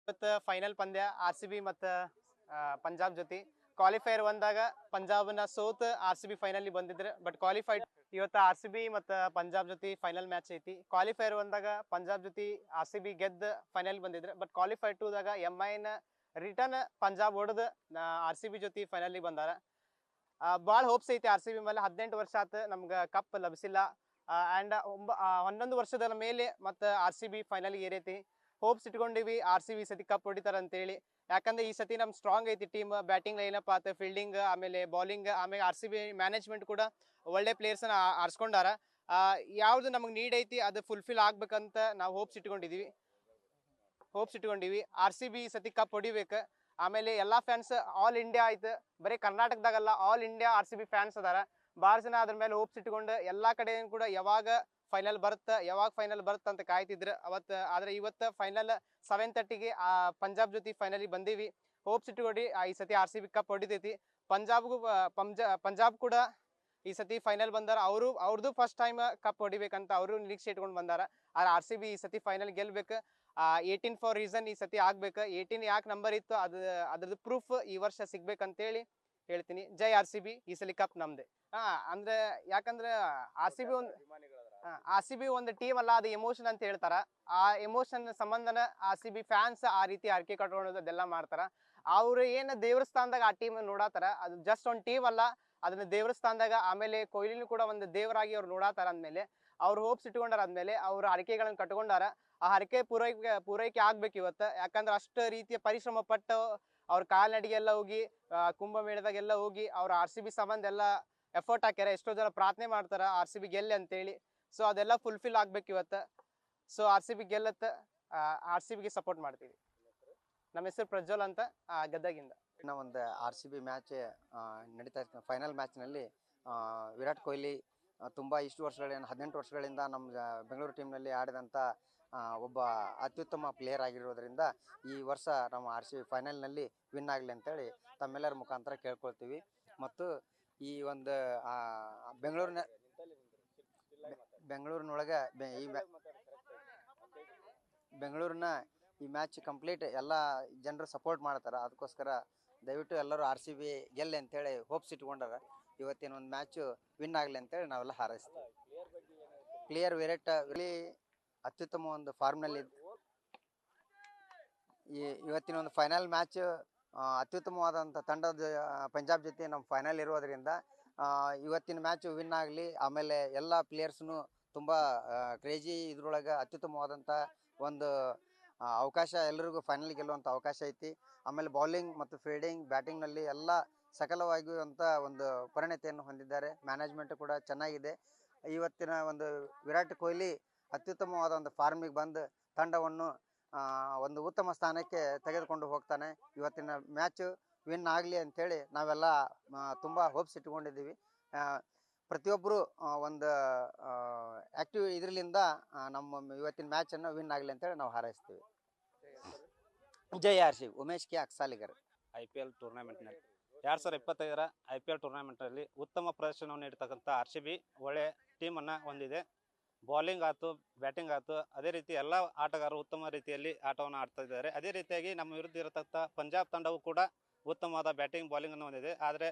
ಇವತ್ತು ಫೈನಲ್ ಪಂದ್ಯ RCB ಮತ್ತು ಪಂಜಾಬ್ ಜೊತೆ ಕ್ವಾಲಿಫೈಯರ್ ಒಂದಾಗ ಪಂಜಾಬ್ನ ಸೋತ್ RCB ಫೈನಲ್ ಬಂದಿದ್ರೆ ಬಟ್ ಕ್ವಾಲಿಫೈಡ್ ಇವತ್ತು RCB ಮತ್ತು ಪಂಜಾಬ್ ಜೊತೆ ಫೈನಲ್ ಮ್ಯಾಚ್ ಐತಿ. ಕ್ವಾಲಿಫೈಯರ್ ಒಂದಾಗ ಪಂಜಾಬ್ ಜೊತೆ RCB ಗೆದ್ದು ಫೈನಲ್ ಬಂದಿದ್ರೆ ಬಟ್ ಕ್ವಾಲಿಫೈಡ್ ಟೂದಾಗ MIನ ರಿಟರ್ನ್ ಪಂಜಾಬ್ ಹೊಡೆದು RCB ಜೊತೆ ಫೈನಲ್ ಬಂದಾರ. ಭಾಳ ಹೋಪ್ಸ್ ಐತಿ RCB ಮೇಲೆ. 18 ವರ್ಷ ಆತ ನಮ್ಗೆ ಕಪ್ ಲಭಿಸಿಲ್ಲ ಆ್ಯಂಡ್ 11 ವರ್ಷದ ಮೇಲೆ ಮತ್ತು RCB ಫೈನಲ್ ಏರೈತಿ. ಹೋಪ್ಸ್ ಇಟ್ಕೊಂಡಿವಿ RCB ಸತಿ ಕಪ್ ಹೊಡಿತಾರ ಅಂತೇಳಿ. ಯಾಕಂದ್ರೆ ಈ ಸತಿ ನಮ್ ಸ್ಟ್ರಾಂಗ್ ಐತಿ ಟೀಮ್. ಬ್ಯಾಟಿಂಗ್ ಲೈನಪ್ ಆತ, ಫೀಲ್ಡಿಂಗ್, ಆಮೇಲೆ ಬೌಲಿಂಗ್, ಆಮೇಲೆ RCB ಮ್ಯಾನೇಜ್ಮೆಂಟ್ ಕೂಡ ಒಳ್ಳೆ ಪ್ಲೇಯರ್ಸ್ನ ಆರಿಸ್ಕೊಂಡಾರ. ಯಾವ್ದು ನಮಗೆ ನೀಡ್ ಐತಿ ಅದು ಫುಲ್ಫಿಲ್ ಆಗ್ಬೇಕಂತ ನಾವು ಹೋಪ್ಸ್ ಇಟ್ಕೊಂಡಿವಿ. RCB ಈ ಸತಿ ಕಪ್ ಹೊಡಿಬೇಕು. ಆಮೇಲೆ ಎಲ್ಲಾ ಫ್ಯಾನ್ಸ್ ಆಲ್ ಇಂಡಿಯಾ ಐತೆ, ಬರೀ ಕರ್ನಾಟಕದಾಗಲ್ಲ, ಆಲ್ ಇಂಡಿಯಾ RCB ಫ್ಯಾನ್ಸ್ ಅದಾರ. ಭಾಳ ಜನ ಅದ್ರ ಮೇಲೆ ಹೋಪ್ಸ್ ಇಟ್ಕೊಂಡು ಎಲ್ಲಾ ಕಡೆ ಕೂಡ ಯಾವಾಗ ಫೈನಲ್ ಬರುತ್ತೆ ಅಂತ ಕಾಯ್ತಿದ್ರು ಅವತ್ತು. ಆದ್ರೆ ಇವತ್ತು ಫೈನಲ್ 7:30ಗೆ ಪಂಜಾಬ್ ಜೊತೆ ಫೈನಲ್ ಬಂದೀವಿ. ಹೋಪ್ಸ್ ಇಟ್ಕೊಂಡು ಈ ಸತಿ RCB ಕಪ್ ಹೊಡಿತೈತಿ. ಪಂಜಾಬ್ ಕೂಡ ಈ ಸತಿ ಫೈನಲ್ ಬಂದಾರ. ಅವ್ರದ್ದು ಫಸ್ಟ್ ಟೈಮ್ ಕಪ್ ಹೊಡಿಬೇಕಂತ ಅವರು ನಿರೀಕ್ಷೆ ಇಟ್ಕೊಂಡು ಬಂದಾರ. ಆದ್ರೆ RCB ಈ ಸತಿ ಫೈನಲ್ ಗೆಲ್ಬೇಕು. 18 ಫಾರ್ ರೀಸನ್ ಈ ಸತಿ ಆಗ್ಬೇಕು. 18 ಯಾಕೆ ನಂಬರ್ ಇತ್ತು ಅದ್ರದ್ದು ಪ್ರೂಫ್ ಈ ವರ್ಷ ಸಿಗ್ಬೇಕಂತೇಳಿ ಹೇಳ್ತೀನಿ. ಜೈ RCB, ಈ ಸಲ ಕಪ್ ನಮ್ದೆ. ಅಂದ್ರೆ ಯಾಕಂದ್ರೆ RCB ಒಂದು ಟೀಮ್ ಅಲ್ಲ, ಅದು ಎಮೋಷನ್ ಅಂತ ಹೇಳ್ತಾರ. ಆ ಎಮೋಷನ್ ಸಂಬಂಧನ RCB ಫ್ಯಾನ್ಸ್ ಆ ರೀತಿ ಆರ್ಕೆ ಕಟ್ಕೊಳ್ಳೋದು ಅದೆಲ್ಲ ಮಾಡ್ತಾರ. ಅವ್ರು ಏನು ದೇವ್ರ ಸ್ಥಾನದಾಗ ಆ ಟೀಮ್ ನೋಡಾತಾರ. ಅದು ಜಸ್ಟ್ ಒಂದು ಟೀಮ್ ಅಲ್ಲ, ಅದನ್ನ ದೇವ್ರ ಸ್ಥಾನದಾಗ. ಆಮೇಲೆ ಕೊಹ್ಲಿನೂ ಕೂಡ ಒಂದು ದೇವರಾಗಿ ಅವ್ರು ನೋಡಾತಾರ. ಅಂದ್ಮೇಲೆ ಅವ್ರು ಹೋಪ್ಸ್ ಇಟ್ಕೊಂಡಾರ, ಆದ್ಮೇಲೆ ಅವ್ರ ಹರಕೆಗಳನ್ನ ಕಟ್ಕೊಂಡಾರ. ಆ ಹರಕೆ ಪೂರೈಕೆ ಆಗ್ಬೇಕು ಇವತ್ತು. ಯಾಕಂದ್ರೆ ಅಷ್ಟು ರೀತಿಯ ಪರಿಶ್ರಮ ಪಟ್ಟು ಅವ್ರ ಕಾಲ್ನಡಿಗೆಲ್ಲ ಹೋಗಿ ಕುಂಭಮೇಳದಾಗೆಲ್ಲ ಹೋಗಿ ಅವ್ರ RCB ಸಂಬಂಧ ಎಲ್ಲ ಎಫರ್ಟ್ ಹಾಕ್ಯಾರ. ಎಷ್ಟೋ ಜನ ಪ್ರಾರ್ಥನೆ ಮಾಡ್ತಾರ RCB ಗೆಲ್ಲಿ ಅಂತೇಳಿ. ಸೊ ಅದೆಲ್ಲ ಫುಲ್ಫಿಲ್ ಆಗ್ಬೇಕು ಇವತ್ತು. ಸೊ RCB ಗೆಲ್ಲತ್ತ, RCBಗೆ ಸಪೋರ್ಟ್ ಮಾಡ್ತೀವಿ. ನಮ್ಮ ಹೆಸರು ಪ್ರಜ್ವಲ್ ಅಂತ, ಗದಗಿಂದ. ಇನ್ನು ಒಂದು RCB ಮ್ಯಾಚ್ ನಡೀತಾ ಇತ್ತು. ಫೈನಲ್ ಮ್ಯಾಚ್ನಲ್ಲಿ ವಿರಾಟ್ ಕೊಹ್ಲಿ ತುಂಬ ಇಷ್ಟು ವರ್ಷಗಳಿಂದ 18 ವರ್ಷಗಳಿಂದ ನಮ್ಮ ಬೆಂಗಳೂರು ಟೀಮ್ನಲ್ಲಿ ಆಡಿದಂಥ ಒಬ್ಬ ಅತ್ಯುತ್ತಮ ಪ್ಲೇಯರ್ ಆಗಿರೋದ್ರಿಂದ ಈ ವರ್ಷ ನಮ್ಮ RCB ಫೈನಲ್ನಲ್ಲಿ ವಿನ್ ಆಗಲಿ ಅಂತೇಳಿ ತಮ್ಮೆಲ್ಲರ ಮುಖಾಂತರ ಕೇಳ್ಕೊಳ್ತೀವಿ. ಮತ್ತು ಈ ಒಂದು ಬೆಂಗಳೂರಿನ ಈ ಮ್ಯಾಚ್ ಕಂಪ್ಲೀಟ್ ಎಲ್ಲ ಜನರು ಸಪೋರ್ಟ್ ಮಾಡ್ತಾರೆ. ಅದಕ್ಕೋಸ್ಕರ ದಯವಿಟ್ಟು ಎಲ್ಲರೂ RCB ಗೆಲ್ಲಿ ಅಂತೇಳಿ ಹೋಪ್ಸ್ ಇಟ್ಕೊಂಡಾರ. ಇವತ್ತಿನ ಒಂದು ಮ್ಯಾಚು ವಿನ್ ಆಗಲಿ ಅಂತೇಳಿ ನಾವೆಲ್ಲ ಹಾರೈಸ್ತೀವಿ. ಪ್ಲೇಯರ್ ವಿರಾಟ್ ಕೊಹ್ಲಿ ಅತ್ಯುತ್ತಮ ಒಂದು ಫಾರ್ಮ್ನಲ್ಲಿ ಇವತ್ತಿನ ಒಂದು ಫೈನಲ್ ಮ್ಯಾಚ್ ಅತ್ಯುತ್ತಮವಾದಂಥ ತಂಡದ ಪಂಜಾಬ್ ಜೊತೆ ನಮ್ಮ ಫೈನಲ್ ಇರೋದ್ರಿಂದ ಇವತ್ತಿನ ಮ್ಯಾಚ್ ವಿನ್ ಆಗಲಿ. ಆಮೇಲೆ ಎಲ್ಲ ಪ್ಲೇಯರ್ಸ್ನು ತುಂಬ ಕ್ರೇಜಿ ಇದ್ರೊಳಗೆ ಅತ್ಯುತ್ತಮವಾದಂಥ ಒಂದು ಅವಕಾಶ, ಎಲ್ಲರಿಗೂ ಫೈನಲ್ ಗೆಲ್ಲುವಂಥ ಅವಕಾಶ ಐತಿ. ಆಮೇಲೆ ಬೌಲಿಂಗ್ ಮತ್ತು ಫೀಲ್ಡಿಂಗ್, ಬ್ಯಾಟಿಂಗ್ನಲ್ಲಿ ಎಲ್ಲ ಸಕಲವಾಗಿರುವಂಥ ಒಂದು ಪರಿಣತಿಯನ್ನು ಹೊಂದಿದ್ದಾರೆ. ಮ್ಯಾನೇಜ್ಮೆಂಟ್ ಕೂಡ ಚೆನ್ನಾಗಿದೆ. ಇವತ್ತಿನ ಒಂದು ವಿರಾಟ್ ಕೊಹ್ಲಿ ಅತ್ಯುತ್ತಮವಾದ ಒಂದು ಫಾರ್ಮಿಗೆ ಬಂದು ತಂಡವನ್ನು ಒಂದು ಉತ್ತಮ ಸ್ಥಾನಕ್ಕೆ ತೆಗೆದುಕೊಂಡು ಹೋಗ್ತಾನೆ. ಇವತ್ತಿನ ಮ್ಯಾಚು ವಿನ್ ಆಗಲಿ ಅಂಥೇಳಿ ನಾವೆಲ್ಲ ತುಂಬ ಹೋಪ್ಸ್ ಇಟ್ಕೊಂಡಿದ್ದೀವಿ. ಪ್ರತಿಯೊಬ್ಬರು ಒಂದು ಆ್ಯಕ್ಟಿವ್ ಇದರಿಂದ ನಮ್ಮ ಇವತ್ತಿನ ಮ್ಯಾಚನ್ನು ವಿನ್ ಆಗಲಿ ಅಂತೇಳಿ ನಾವು ಹಾರೈಸ್ತೀವಿ. ಜೈ RCB. Umesh K Aksaligar. IPL ಟೂರ್ನಮೆಂಟ್ನಲ್ಲಿ 2025ರ IPL ಟೂರ್ನಮೆಂಟ್ನಲ್ಲಿ ಉತ್ತಮ ಪ್ರದರ್ಶನವನ್ನು ನೀಡ್ತಕ್ಕಂಥ RCB ಒಳ್ಳೆ ಟೀಮನ್ನು ಹೊಂದಿದೆ. ಬೌಲಿಂಗ್ ಆಯ್ತು, ಬ್ಯಾಟಿಂಗ್ ಆಯ್ತು, ಅದೇ ರೀತಿ ಎಲ್ಲ ಆಟಗಾರರು ಉತ್ತಮ ರೀತಿಯಲ್ಲಿ ಆಟವನ್ನು ಆಡ್ತಾ ಇದ್ದಾರೆ. ಅದೇ ರೀತಿಯಾಗಿ ನಮ್ಮ ವಿರುದ್ಧ ಇರತಕ್ಕ ಪಂಜಾಬ್ ತಂಡವು ಕೂಡ ಉತ್ತಮವಾದ ಬ್ಯಾಟಿಂಗ್ ಬೌಲಿಂಗನ್ನು ಹೊಂದಿದೆ. ಆದರೆ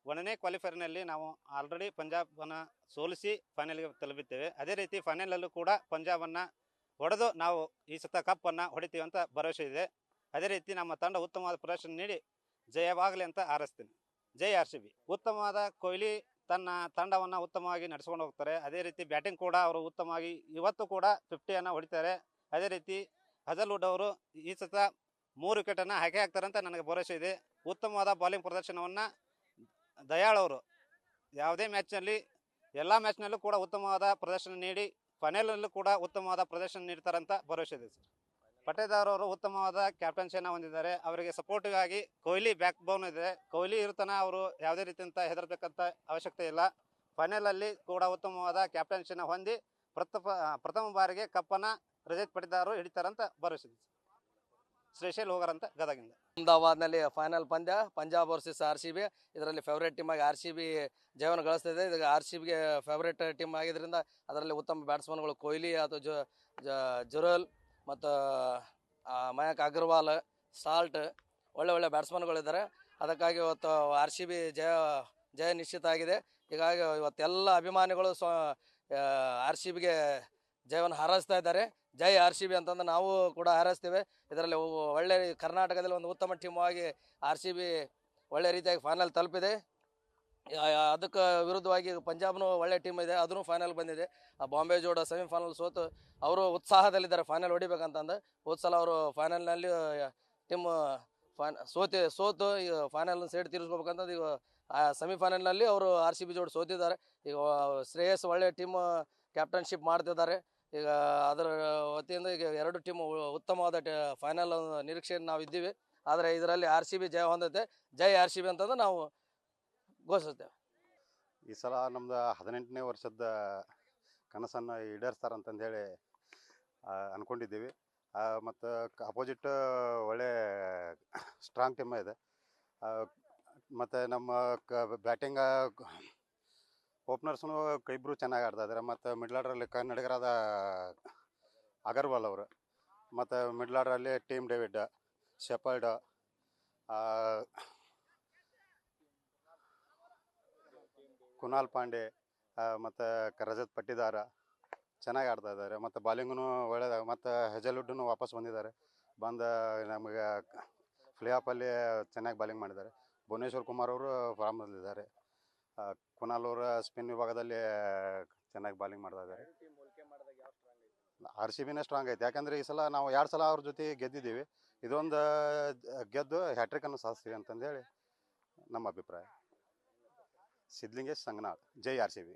1ನೇ ಕ್ವಾಲಿಫೈರ್ನಲ್ಲಿ ನಾವು ಆಲ್ರೆಡಿ ಪಂಜಾಬನ್ನು ಸೋಲಿಸಿ ಫೈನಲ್ಗೆ ತಲುಪಿದ್ದೇವೆ. ಅದೇ ರೀತಿ ಫೈನಲಲ್ಲೂ ಕೂಡ ಪಂಜಾಬನ್ನು ಹೊಡೆದು ನಾವು ಈ ಸತ ಕಪ್ಪನ್ನು ಹೊಡಿತೀವಿ ಅಂತ ಭರವಸೆ ಇದೆ. ಅದೇ ರೀತಿ ನಮ್ಮ ತಂಡ ಉತ್ತಮವಾದ ಪ್ರದರ್ಶನ ನೀಡಿ ಜಯವಾಗಲಿ ಅಂತ ಹಾರೈಸ್ತೀನಿ. ಜೈ RCB. ಉತ್ತಮವಾದ ಕೊಹ್ಲಿ ತನ್ನ ತಂಡವನ್ನು ಉತ್ತಮವಾಗಿ ನಡೆಸ್ಕೊಂಡು ಹೋಗ್ತಾರೆ. ಅದೇ ರೀತಿ ಬ್ಯಾಟಿಂಗ್ ಕೂಡ ಅವರು ಉತ್ತಮವಾಗಿ ಇವತ್ತು ಕೂಡ 50 ಹೊಡಿತಾರೆ. ಅದೇ ರೀತಿ ಹಜಲ್ವುಡ್ ಅವರು ಈ ಸತ 3 ವಿಕೆಟನ್ನು ಹಾಕ್ತಾರೆ ಅಂತ ನನಗೆ ಭರವಸೆ ಇದೆ. ಉತ್ತಮವಾದ ಬೌಲಿಂಗ್ ಪ್ರದರ್ಶನವನ್ನು ದಯಾಳ್ ಅವರು ಯಾವುದೇ ಮ್ಯಾಚ್ನಲ್ಲಿ ಎಲ್ಲ ಮ್ಯಾಚ್ನಲ್ಲೂ ಕೂಡ ಉತ್ತಮವಾದ ಪ್ರದರ್ಶನ ನೀಡಿ ಫೈನಲಲ್ಲೂ ಕೂಡ ಉತ್ತಮವಾದ ಪ್ರದರ್ಶನ ನೀಡ್ತಾರಂತ ಭರವಸೆ ಇದೆ ಸರ್. ಪಟೇದಾರ್ ಅವರು ಉತ್ತಮವಾದ ಕ್ಯಾಪ್ಟನ್ಸಿಯನ್ನು ಹೊಂದಿದ್ದಾರೆ. ಅವರಿಗೆ ಸಪೋರ್ಟಿವ್ ಆಗಿ ಕೊಹ್ಲಿ ಬ್ಯಾಕ್ ಬೋನ್ ಇದೆ. ಕೊಹ್ಲಿ ಇರ್ತಾನೆ, ಅವರು ಯಾವುದೇ ರೀತಿಯಂತ ಹೆದರ್ಬೇಕಂತ ಅವಶ್ಯಕತೆ ಇಲ್ಲ. ಫೈನಲಲ್ಲಿ ಕೂಡ ಉತ್ತಮವಾದ ಕ್ಯಾಪ್ಟನ್ಸಿಯನ್ನು ಹೊಂದಿ ಪ್ರಥಮ ಬಾರಿಗೆ ಕಪ್ಪನ್ನು ರಜತ್ ಪಟೇದಾರ್ ಹಿಡಿತಾರಂತ ಭರವಸೆ ಇದೆ. ಶ್ರೀಶೈಲ್ ಹೋಗಾರಂತ ಗದಗಿಂದ. ಅಹಮದಾಬಾದ್ನಲ್ಲಿ ಫೈನಲ್ ಪಂದ್ಯ ಪಂಜಾಬ್ ವರ್ಸಸ್ RCB. ಇದರಲ್ಲಿ ಫೇವ್ರೇಟ್ ಟೀಮ್ ಆಗಿ RCB ಜಯವನ್ನು ಗಳಿಸ್ತಿದೆ. ಇದು RCBಗೆ ಫೇವ್ರೇಟ್ ಟೀಮ್ ಆಗಿದ್ದರಿಂದ ಅದರಲ್ಲಿ ಉತ್ತಮ ಬ್ಯಾಟ್ಸ್ಮನ್ಗಳು ಕೊಹ್ಲಿ ಅಥವಾ ಜುರಲ್ ಮತ್ತು ಮಯಾಂಕ್ ಅಗರ್ವಾಲ್, ಸಾಲ್ಟ್ ಒಳ್ಳೆ ಒಳ್ಳೆ ಬ್ಯಾಟ್ಸ್ಮನ್ಗಳಿದ್ದಾರೆ. ಅದಕ್ಕಾಗಿ ಇವತ್ತು RCB ಜಯ ನಿಶ್ಚಿತ ಆಗಿದೆ. ಹೀಗಾಗಿ ಇವತ್ತೆಲ್ಲ ಅಭಿಮಾನಿಗಳು RCBಗೆ ಜಯವನ್ನು ಹಾರೈಸ್ತಾ ಇದ್ದಾರೆ. ಜೈ RCB ಅಂತಂದು ನಾವು ಕೂಡ ಹಾರೈಸ್ತೇವೆ. ಇದರಲ್ಲಿ ಒಳ್ಳೆ ಕರ್ನಾಟಕದಲ್ಲಿ ಒಂದು ಉತ್ತಮ ಟೀಮ್ ಆಗಿ RCB ಒಳ್ಳೆ ರೀತಿಯಾಗಿ ಫೈನಲ್ ತಲುಪಿದೆ. ಅದಕ್ಕೆ ವಿರುದ್ಧವಾಗಿ ಪಂಜಾಬ್ನು ಒಳ್ಳೆ ಟೀಮ್ ಇದೆ, ಅದನ್ನು ಫೈನಲ್ ಬಂದಿದೆ. ಬಾಂಬೆ ಜೋಡ ಸೆಮಿಫೈನಲ್ ಸೋತು ಅವರು ಉತ್ಸಾಹದಲ್ಲಿದ್ದಾರೆ ಫೈನಲ್ ಹೊಡಿಬೇಕಂತಂದು. ಹೋದ ಸಲ ಅವರು ಫೈನಲ್ನಲ್ಲಿ ಟೀಮ್ ಸೋತು ಈಗ ಫೈನಲ್ ಸೇಡ್ ತೀರಿಸ್ಕೋಬೇಕಂತಂದು ಈಗ ಸೆಮಿಫೈನಲ್ನಲ್ಲಿ ಅವರು RCB ಜೋಡಿ ಸೋತಿದ್ದಾರೆ. ಈಗ ಶ್ರೇಯಸ್ ಒಳ್ಳೆ ಟೀಮ್ ಕ್ಯಾಪ್ಟನ್ಶಿಪ್ ಮಾಡ್ತಿದ್ದಾರೆ. ಈಗ ಅದರ ವತಿಯಿಂದ ಈಗ ಎರಡು ಟೀಮ್ ಉತ್ತಮವಾದ ಫೈನಲ್ ನಿರೀಕ್ಷೆಯನ್ನು ನಾವು ಇದ್ದೀವಿ. ಆದರೆ ಇದರಲ್ಲಿ RCB ಜಯ ಹೊಂದೈತೆ. ಜೈ RCB ಅಂತಂದು ನಾವು ಘೋಷಿಸ್ತೇವೆ. ಈ ಸಲ ನಮ್ದು 18ನೇ ವರ್ಷದ ಕನಸನ್ನು ಈಡೇರಿಸ್ತಾರೆ ಅಂತಂದೇಳಿ ಅಂದ್ಕೊಂಡಿದ್ದೀವಿ. ಮತ್ತು ಅಪೋಸಿಟ್ ಒಳ್ಳೆ ಸ್ಟ್ರಾಂಗ್ ಟೀಮ್ ಇದೆ. ಮತ್ತು ನಮ್ಮ ಬ್ಯಾಟಿಂಗ್ ಓಪನರ್ಸ್ನು ಇಬ್ಬರು ಚೆನ್ನಾಗಿ ಆಡ್ತಾ ಇದ್ದಾರೆ. ಮತ್ತು ಮಿಡ್ಲ್ ಆರ್ಡ್ರಲ್ಲಿ ಕನ್ನಡಿಗರಾದ ಅಗರ್ವಾಲ್ ಅವರು, ಮತ್ತು ಮಿಡ್ಲ್ ಆರ್ಡ್ರಲ್ಲಿ Tim David, Shepherd, Kunal Pande ಮತ್ತು ರಜತ್ ಪಟ್ಟಿದಾರ ಚೆನ್ನಾಗಿ ಆಡ್ತಾ ಇದ್ದಾರೆ. ಮತ್ತು ಬಾಲಿಂಗೂ ಒಳ್ಳೆಯದ. ಮತ್ತು ಹೆಜಲ್ವುಡ್ನು ವಾಪಸ್ ಬಂದಿದ್ದಾರೆ. ನಮಗೆ ಪ್ಲೇ ಆಫಲ್ಲಿ ಚೆನ್ನಾಗಿ ಬಾಲಿಂಗ್ ಮಾಡಿದ್ದಾರೆ. ಭುವನೇಶ್ವರ್ ಕುಮಾರ್ ಅವರು ಫಾರ್ಮಲ್ಲಿದ್ದಾರೆ. ಕುನಾಲ್ ಅವರ ಸ್ಪಿನ್ ವಿಭಾಗದಲ್ಲಿ ಚೆನ್ನಾಗಿ ಬಾಲಿಂಗ್ ಮಾಡ್ತಾ ಇದ್ದಾರೆ. RCBನೇ ಸ್ಟ್ರಾಂಗ್ ಐತೆ. ಯಾಕಂದರೆ ಈ ಸಲ ನಾವು 2 ಸಲ ಅವ್ರ ಜೊತೆ ಗೆದ್ದಿದ್ದೀವಿ. ಇದೊಂದು ಗೆದ್ದು ಹ್ಯಾಟ್ರಿಕನ್ನು ಸಾಧಿಸ್ತೀವಿ ಅಂತಂದೇಳಿ ನಮ್ಮ ಅಭಿಪ್ರಾಯ. ಸಿದ್ಲಿಂಗೇಶ್ ಸಂಗನಾಳ್. ಜೈ RCB.